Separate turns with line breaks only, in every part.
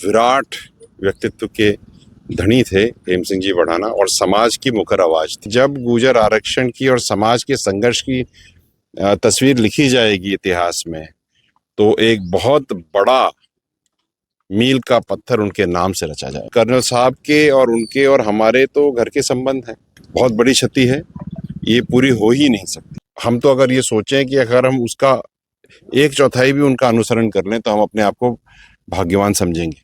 विराट व्यक्तित्व के धनी थे हेम सिंह जी बढ़ाना और समाज की मुखर आवाज थी। जब गुर्जर आरक्षण की और समाज के संघर्ष की तस्वीर लिखी जाएगी इतिहास में, तो एक बहुत बड़ा मील का पत्थर उनके नाम से रचा जाए। कर्नल साहब के और उनके और हमारे तो घर के संबंध हैं, बहुत बड़ी क्षति है, ये पूरी हो ही नहीं सकती। हम तो अगर ये सोचें कि अगर हम उसका 1/4 भी उनका अनुसरण कर लें तो हम अपने आप को भाग्यवान समझेंगे।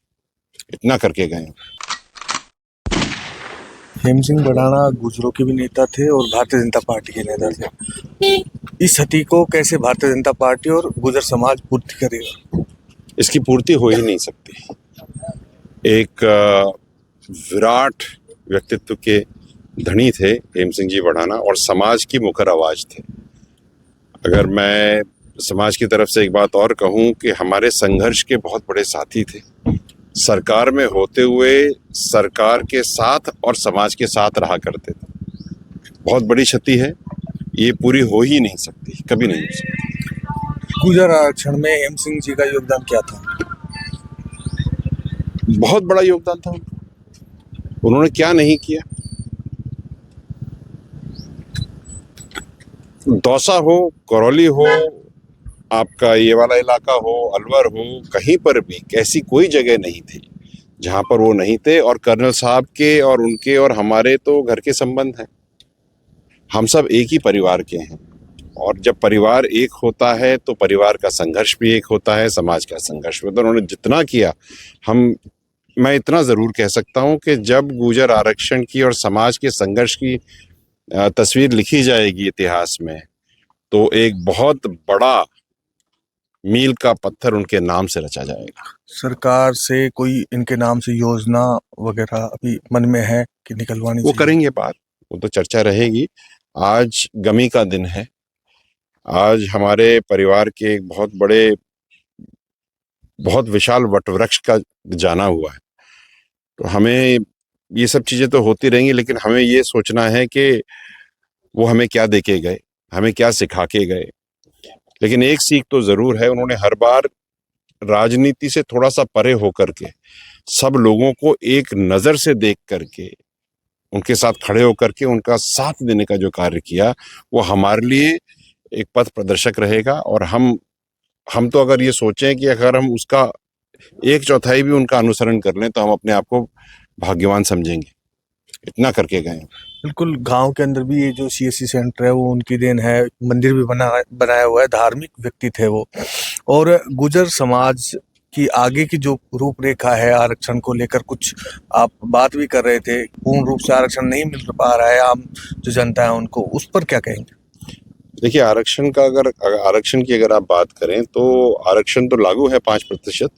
इतना करके गए।
हेम सिंह बढ़ाना गुर्जरों के भी नेता थे और भारतीय जनता पार्टी के नेता थे। इस क्षति को कैसे भारतीय जनता पार्टी और गुर्जर समाज पूर्ति करेगा?
इसकी पूर्ति हो ही नहीं सकती। एक विराट व्यक्तित्व के धनी थे हेम सिंह जी बढ़ाना और समाज की मुखर आवाज थे। अगर मैं समाज की तरफ से एक बात और कहूं कि हमारे संघर्ष के बहुत बड़े साथी थे। सरकार में होते हुए सरकार के साथ और समाज के साथ रहा करते थे। बहुत बड़ी क्षति है, ये पूरी हो ही नहीं सकती, कभी नहीं हो सकती।
गुर्जर आरक्षण में हेम सिंह जी का योगदान क्या था?
बहुत बड़ा योगदान था उन्होंने क्या नहीं किया। दौसा हो, करौली हो, आपका ये वाला इलाका हो, अलवर हो, कहीं पर भी ऐसी कोई जगह नहीं थी जहां पर वो नहीं थे। और कर्नल साहब के और उनके और हमारे तो घर के संबंध हैं। हम सब एक ही परिवार के हैं और जब परिवार एक होता है तो परिवार का संघर्ष भी एक होता है, समाज का संघर्ष भी। तो उन्होंने जितना किया, मैं इतना जरूर कह सकता हूं कि जब गुर्जर आरक्षण की और समाज के संघर्ष की तस्वीर लिखी जाएगी इतिहास में, तो एक बहुत बड़ा मील का पत्थर उनके नाम से रचा जाएगा।
सरकार से कोई इनके नाम से योजना वगैरह अभी मन में है कि निकलवानी
वो
चाहिए?
करेंगे बात, वो तो चर्चा रहेगी। आज गमी का दिन है। आज हमारे परिवार के एक बहुत विशाल वटवृक्ष का जाना हुआ है। तो हमें ये सब चीजें तो होती रहेंगी, लेकिन हमें ये सोचना है कि वो हमें क्या दे के गए, हमें क्या सिखा के गए। लेकिन एक सीख तो जरूर है, उन्होंने हर बार राजनीति से थोड़ा सा परे होकर के सब लोगों को एक नजर से देख करके, उनके साथ खड़े होकर के उनका साथ देने का जो कार्य किया, वो हमारे लिए एक पथ प्रदर्शक रहेगा। और हम तो अगर ये सोचें कि अगर हम उसका 1/4 भी उनका अनुसरण कर लें तो हम अपने आप को भाग्यवान समझेंगे। इतना करके गए।
बिल्कुल, गांव के अंदर भी ये जो सीएससी सेंटर है वो उनकी देन है। मंदिर भी बनाया हुआ है। धार्मिक व्यक्ति थे वो। और गुर्जर समाज की आगे की जो रूपरेखा है आरक्षण को लेकर, कुछ आप बात भी कर रहे थे, पूर्ण रूप से आरक्षण नहीं मिल पा रहा है आम जो जनता है उनको, उस पर क्या कहेंगे?
देखिए, आरक्षण की अगर आप बात करें तो आरक्षण तो लागू है 5%,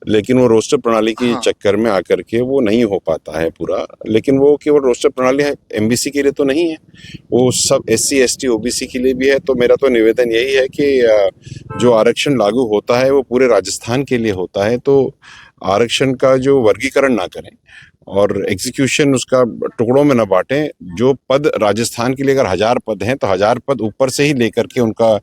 लेकिन वो रोस्टर प्रणाली की चक्कर में आकर के वो नहीं हो पाता है पूरा। लेकिन वो केवल रोस्टर प्रणाली है, एमबीसी के लिए तो नहीं है, वो सब SC ST OBC के लिए भी है। तो मेरा तो निवेदन यही है कि जो आरक्षण लागू होता है वो पूरे राजस्थान के लिए होता है। तो आरक्षण का जो वर्गीकरण ना करें और एग्जीक्यूशन उसका टुकड़ों में न बांटें। जो पद राजस्थान के लिए अगर 1000 पद हैं तो 1000 पद ऊपर से ही लेकर के उनका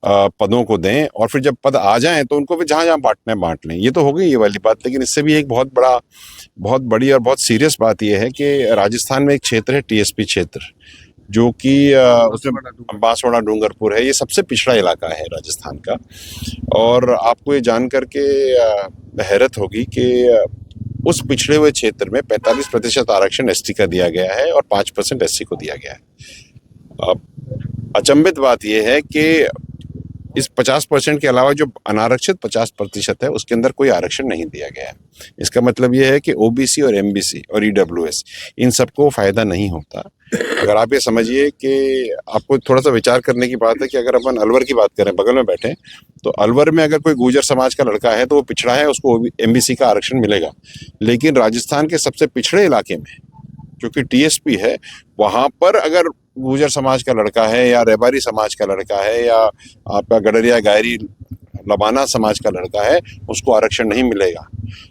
पदों को दें, और फिर जब पद आ जाएं तो उनको भी जहां जहां बांटना है बांट लें। ये तो हो गई ये वाली बात। लेकिन इससे भी एक बहुत बड़ी और बहुत सीरियस बात यह है कि राजस्थान में एक क्षेत्र है TSP क्षेत्र, जो कि उसमें बांसवाड़ा डूंगरपुर है। ये सबसे पिछड़ा इलाका है राजस्थान का। और आपको ये जान करके हैरत होगी कि उस पिछड़े हुए क्षेत्र में 45% आरक्षण ST का दिया गया है और 5% SC को दिया गया है। अचंभित बात यह है कि इस 50% के अलावा जो अनारक्षित 50% है उसके अंदर कोई आरक्षण नहीं दिया गया है। इसका मतलब यह है कि OBC और MBC और EWS इन सबको फायदा नहीं होता। अगर आप ये समझिए कि आपको थोड़ा सा विचार करने की बात है कि अगर अपन अलवर की बात करें, बगल में बैठे, तो अलवर में अगर कोई गुर्जर समाज का लड़का है तो वो पिछड़ा है, उसको MBC का आरक्षण मिलेगा। लेकिन राजस्थान के सबसे पिछड़े इलाके में जो कि TSP है, वहां पर अगर गुर्जर समाज का लड़का है या रेबारी समाज का लड़का है या आपका गडरिया गायरी लबाना समाज का लड़का है, उसको आरक्षण नहीं मिलेगा।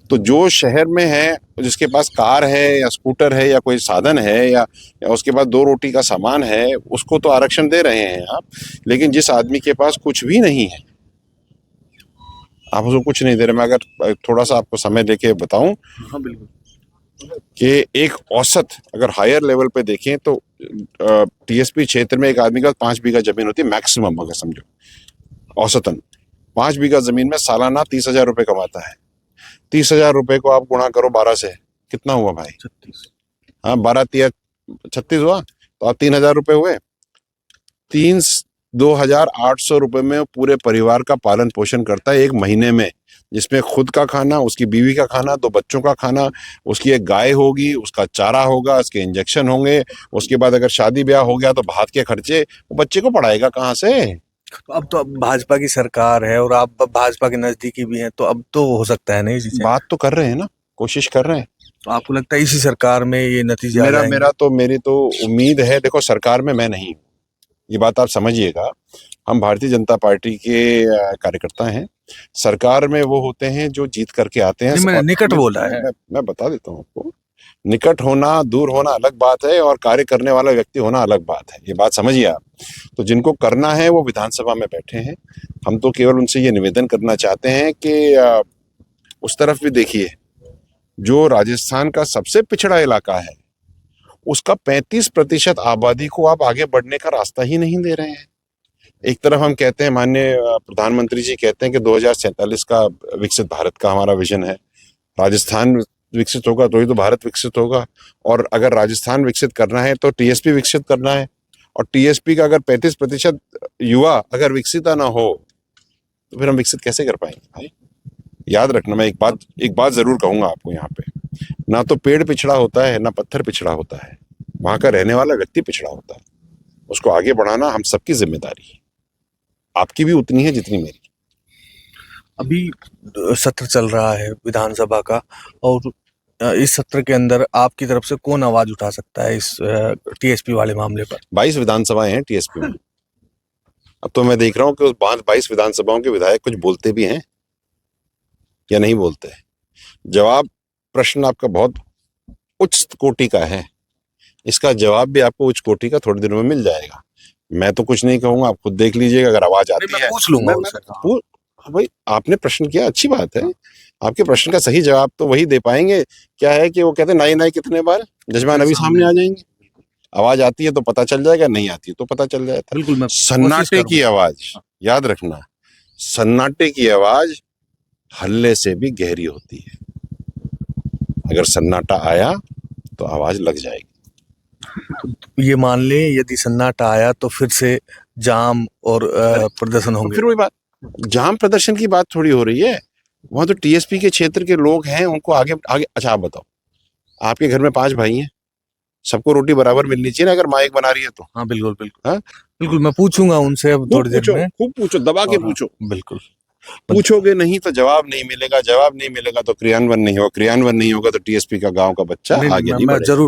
तो जो शहर में है, जिसके पास कार है या स्कूटर है या कोई साधन है या उसके पास 2 रोटी का सामान है, उसको तो आरक्षण दे रहे हैं आप। लेकिन जिस आदमी के पास कुछ भी नहीं है, आप उसको कुछ नहीं दे रहे। मैं अगर थोड़ा सा आपको समय लेके बताऊं
हाँ बिल्कुल।
कि एक औसत अगर हायर लेवल पे देखें तो टीएसपी क्षेत्र में एक आदमी का 5 बीघा जमीन होती है मैक्सिमम, अगर समझो औसतन 5 बीघा जमीन में सालाना 30,000 रुपये कमाता है। 30,000 रुपये को आप गुणा करो 12 से, कितना हुआ भाई?
36।
हाँ, 12 तिया 36 हुआ, तो आप 3,000 रुपये हुए। 2,800 रुपये में पूरे परिवार का पालन पोषण करता है एक महीने में, जिसमें खुद का खाना, उसकी बीवी का खाना, 2 बच्चों का खाना, उसकी एक गाय होगी, उसका चारा होगा, उसके इंजेक्शन होंगे, उसके बाद अगर शादी ब्याह हो गया तो भात के खर्चे, वो बच्चे को पढ़ाएगा कहाँ से?
तो अब भाजपा की सरकार है और आप भाजपा के नजदीकी भी हैं, तो अब तो हो सकता है ना ये चीजें।
बात तो कर रहे हैं ना, कोशिश कर रहे हैं।
तो आपको लगता है इसी सरकार में ये नतीजे आ जाएंगे?
मेरी तो उम्मीद है। देखो, सरकार में मैं नहीं हूं, ये बात आप समझिएगा। हम भारतीय जनता पार्टी के कार्यकर्ता हैं। सरकार में वो होते हैं जो जीत करके आते हैं।
नहीं, मैंने निकट बोला है।
मैं बता देता हूँ आपको, निकट होना, दूर होना अलग बात है, और कार्य करने वाला व्यक्ति होना अलग बात है। ये बात समझिए आप। तो जिनको करना है वो विधानसभा में बैठे हैं। हम तो केवल उनसे ये निवेदन करना चाहते हैं कि उस तरफ भी देखिए, जो राजस्थान का सबसे पिछड़ा इलाका है, उसका 35% आबादी को आप आगे बढ़ने का रास्ता ही नहीं दे रहे हैं। एक तरफ हम कहते हैं, माननीय प्रधानमंत्री जी कहते हैं कि 2047 का विकसित भारत का हमारा विजन है। राजस्थान विकसित होगा तो ही तो भारत विकसित होगा, और अगर राजस्थान विकसित करना है तो टीएसपी विकसित करना है। और टीएसपी का अगर 35% युवा अगर विकसित ना हो तो फिर हम विकसित कैसे कर पाएंगे भाई? याद रखना, मैं एक बात जरूर कहूंगा आपको यहाँ पे, ना तो पेड़ पिछड़ा होता है, ना पत्थर पिछड़ा होता है, वहां का रहने वाला व्यक्ति पिछड़ा होता है। उसको आगे बढ़ाना हम सबकी जिम्मेदारी है, आपकी भी उतनी है जितनी मेरी।
अभी सत्र चल रहा है विधानसभा का, और इस सत्र के अंदर आपकी तरफ से कौन आवाज उठा सकता है इस टीएसपी वाले मामले पर?
22 विधानसभाएं हैं टीएसपी में। अब तो मैं देख रहा हूँ कि उस 22 विधानसभाओं के विधायक कुछ बोलते भी हैं या नहीं बोलते। जवाब, प्रश्न आपका बहुत उच्च कोटि का है, इसका जवाब भी आपको उच्च कोटि का थोड़ी दिनों में मिल जाएगा। मैं तो कुछ नहीं कहूंगा, आप खुद देख लीजिएगा। अगर आवाज आती है
पूछ लूंगा उनसे।
भाई, आपने प्रश्न किया, अच्छी बात है। आपके प्रश्न का सही जवाब तो वही दे पाएंगे। क्या है कि वो कहते हैं नाई नाई कितने बार, जजमान अभी सामने आ जाएंगे। आवाज आती है तो पता चल जाएगा, नहीं आती है तो पता चल जाएगा।
बिल्कुल, मैं
सन्नाटे की आवाज, याद रखना, सन्नाटे की आवाज हल्ले से भी गहरी होती है। अगर सन्नाटा आया तो आवाज लग जाएगी।
ये मान लें यदि सन्नाटा आया तो फिर से जाम और प्रदर्शन होंगे।
फिर वही बात, जाम प्रदर्शन की बात थोड़ी हो रही है। वहां तो टीएसपी के क्षेत्र के लोग हैं, उनको आगे आगे। अच्छा आप बताओ, आपके घर में 5 भाई हैं, सबको रोटी बराबर मिलनी चाहिए ना, अगर माँ एक बना रही है तो?
हाँ बिल्कुल बिल्कुल।
हाँ?
बिल्कुल, मैं पूछूंगा उनसे अब थोड़ी देर में।
खूब पूछो, दबा के पूछो।
बिल्कुल।
पूछोगे नहीं तो जवाब नहीं मिलेगा, जवाब नहीं मिलेगा तो क्रियान्वयन नहीं होगा, क्रियान्वयन नहीं होगा तो टीएसपी का गांव का बच्चा आगे नहीं बढ़ेगा।
जरूर